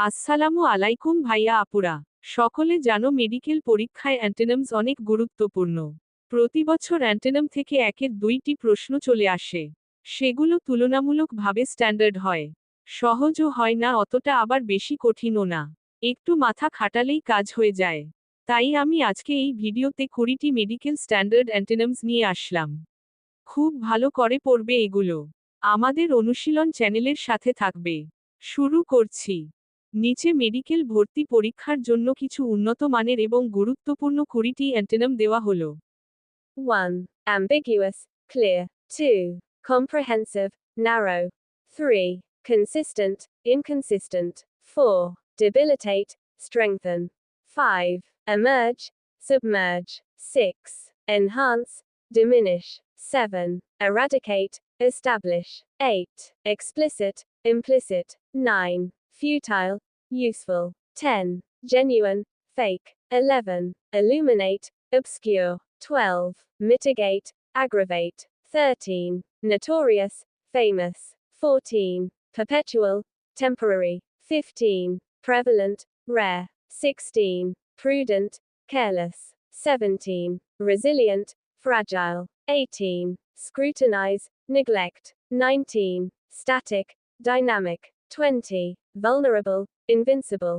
আসসালামু আলাইকুম ভাইয়া আপুরা। সকলে জানো মেডিকেল পরীক্ষায় অ্যান্টেনামস অনেক গুরুত্বপূর্ণ। প্রতি বছর অ্যান্টেনাম থেকে একের দুইটি প্রশ্ন চলে আসে। সেগুলো তুলনামূলকভাবে স্ট্যান্ডার্ড হয়। সহজও হয় না অতটা, আবার বেশি কঠিনও না। একটু মাথা খাটালেই কাজ হয়ে যায়। তাই আমি আজকে এই ভিডিওতে 20টি মেডিকেল স্ট্যান্ডার্ড অ্যান্টেনামস নিয়ে আসলাম। খুব ভালো করে পড়বে এগুলো। আমাদের অনুশীলন চ্যানেলের সাথে থাকবে। শুরু করছি। নিচে মেডিকেল ভর্তি পরীক্ষার জন্য কিছু উন্নত মানের এবং গুরুত্বপূর্ণ 20টি অ্যান্টেনাম দেওয়া হলো। 1. Ambiguous, clear. 2. Comprehensive, narrow. 3. Consistent, inconsistent. 4. Debilitate, strengthen. 5. Emerge, submerge. 6. Enhance, diminish. 7. Eradicate, establish. 8. Explicit, implicit. 9. Futile, useful. 10. Genuine, fake. 11. Illuminate, obscure. 12. Mitigate, aggravate. 13. Notorious, famous. 14. Perpetual, temporary. 15. Prevalent, rare. 16. Prudent, careless. 17. Resilient, fragile. 18. Scrutinize, neglect. 19. Static, dynamic. 20. Vulnerable, invincible.